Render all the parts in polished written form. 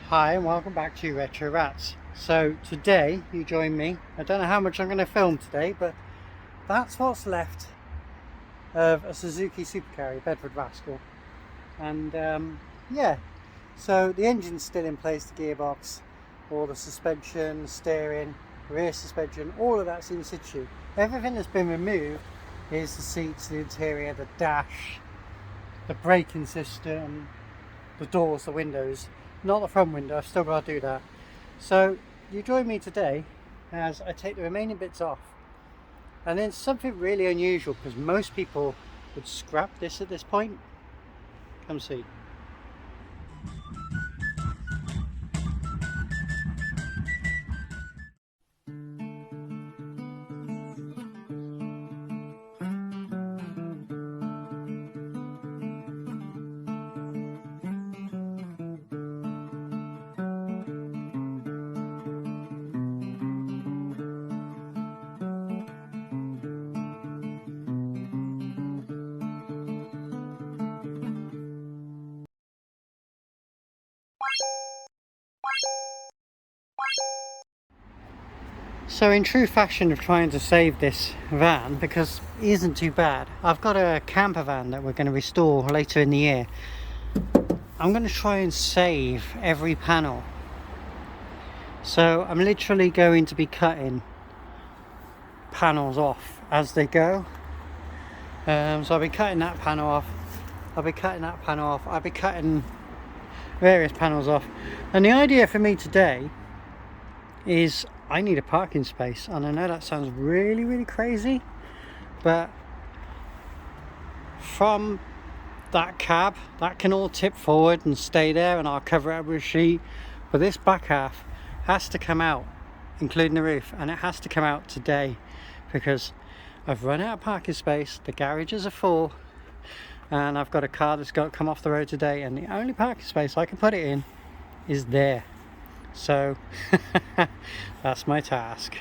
Hi and welcome back to Retro Rats. So today you join me. I don't know how much I'm going to film today, but that's what's left of a Suzuki Super Carry Bedford Rascal. And yeah, so the engine's still in place, the gearbox, all the suspension, steering, rear suspension, all of that's in situ. Everything that's been removed is the seats, the interior, the dash, the braking system, the doors, the windows. Not the front window, I've still got to do that. So you join me today as I take the remaining bits off. And then something really unusual, because most people would scrap this at this point. Come see. So in true fashion of trying to save this van, because it isn't too bad, I've got a camper van that we're going to restore later in the year. I'm going to try and save every panel. So I'm literally going to be cutting panels off as they go. So I'll be cutting that panel off, I'll be cutting that panel off, I'll be cutting various panels off. And the idea for me today is I need a parking space, and I know that sounds really crazy, but from that cab, that can all tip forward and stay there, and I'll cover it up with a sheet, but this back half has to come out, including the roof, and it has to come out today because I've run out of parking space, the garages are full, and I've got a car that's got to come off the road today, and the only parking space I can put it in is there. So that's my task.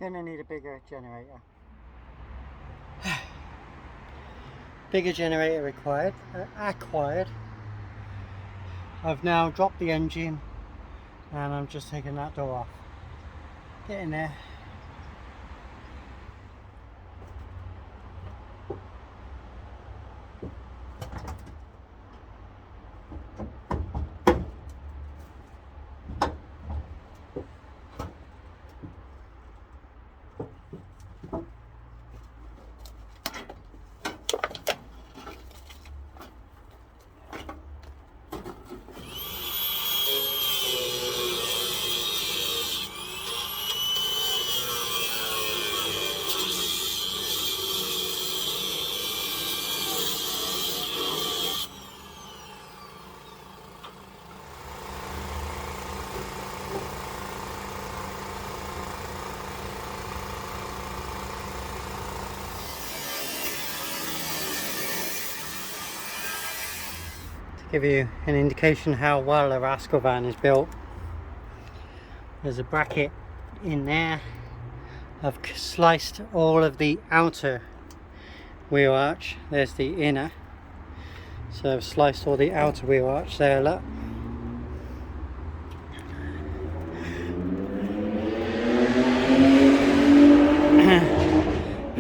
Gonna need a bigger generator. Bigger generator acquired. I've now dropped the engine and I'm just taking that door off. Get in there. Give you an indication how well a Rascal van is built. There's a bracket in there. I've sliced all of the outer wheel arch. There's the inner. So I've sliced all the outer wheel arch there, look.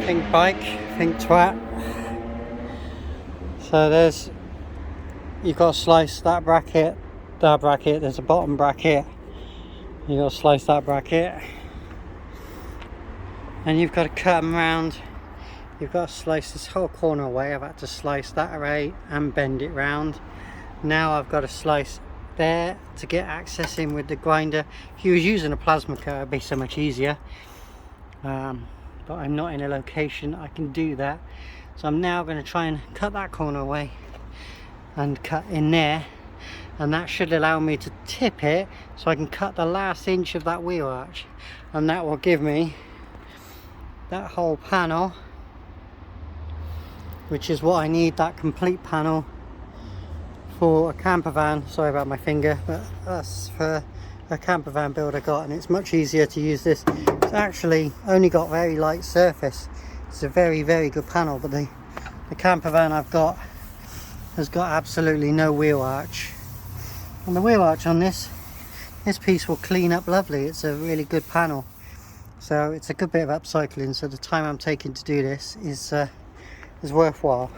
Think bike, think twat. So there's, you've got to slice that bracket, there's a bottom bracket, you've got to slice that bracket, and you've got to cut them round. You've got to slice this whole corner away. I've had to slice that array and bend it round. Now I've got to slice there to get access in with the grinder. If you was using a plasma cutter, it'd be so much easier, but I'm not in a location I can do that. So I'm now going to try and cut that corner away and cut in there, and that should allow me to tip it so I can cut the last inch of that wheel arch, and that will give me that whole panel which is what I need, that complete panel for a camper van. Sorry about my finger, but that's for a camper van build I got, and it's much easier to use this. It's actually only got very light surface. It's a very, very good panel, but the camper van I've got has got absolutely no wheel arch. And the wheel arch on this piece will clean up lovely. It's a really good panel. So it's a good bit of upcycling, so the time I'm taking to do this is worthwhile.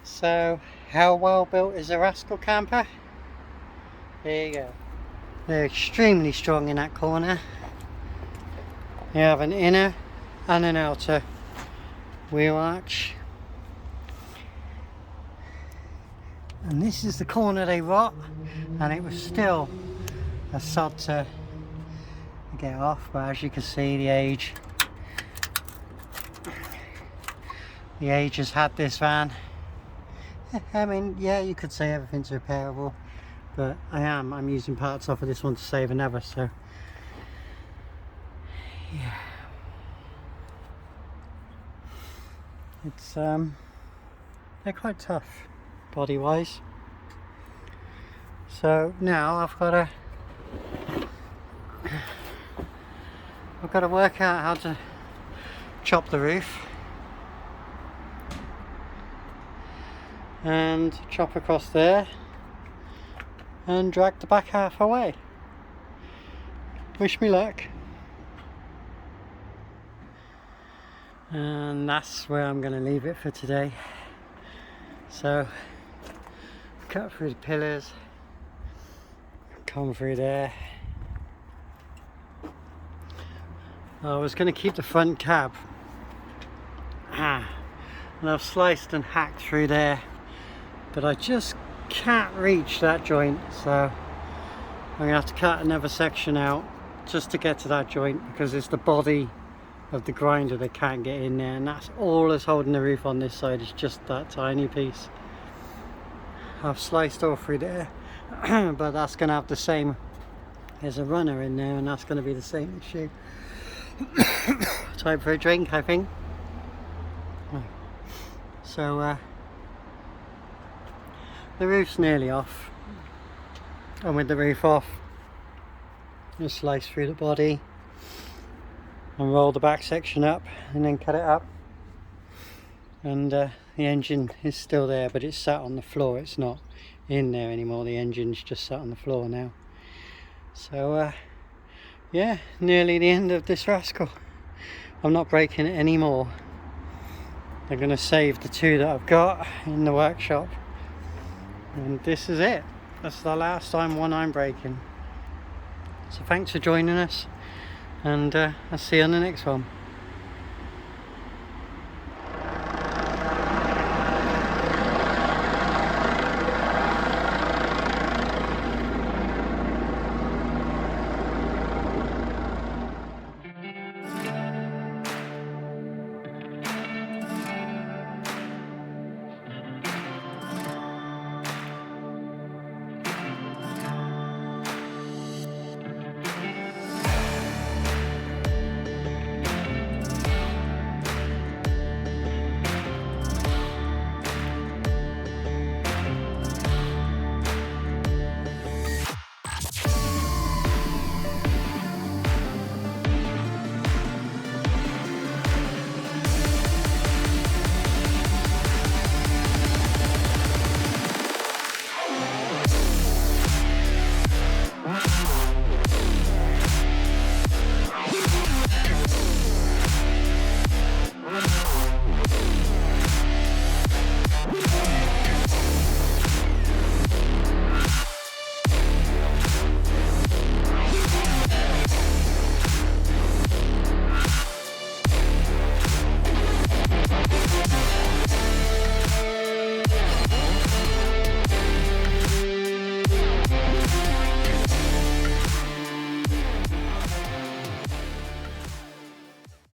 So, how well built is a Rascal camper? There you go. They're extremely strong in that corner. You have an inner and an outer wheel arch. And this is the corner they rot, and it was still a sod to get off, but as you can see, the age has had this van. I mean, yeah, you could say everything's repairable, but I'm using parts off of this one to save another, so yeah. It's they're quite tough body wise. So now I've got to work out how to chop the roof and chop across there and drag the back half away. Wish me luck. And that's where I'm going to leave it for today. So cut through the pillars, come through there. I was going to keep the front cab, and I've sliced and hacked through there, but I just can't reach that joint, so I'm going to have to cut another section out just to get to that joint, because it's the body of the grinder that can't get in there, and that's all that's holding the roof on this side, is just that tiny piece. I've sliced all through there, but that's going to have the same, there's a runner in there, and that's going to be the same issue. Time for a drink, I think. So the roof's nearly off, and with the roof off, just slice through the body and roll the back section up and then cut it up, and the engine is still there, but it's sat on the floor. It's not in there anymore, the engine's just sat on the floor now. So yeah, nearly the end of this Rascal. I'm not breaking it anymore. I'm going to save the two that I've got in the workshop, and this is it. That's the last one I'm breaking. So thanks for joining us, and I'll see you on the next one.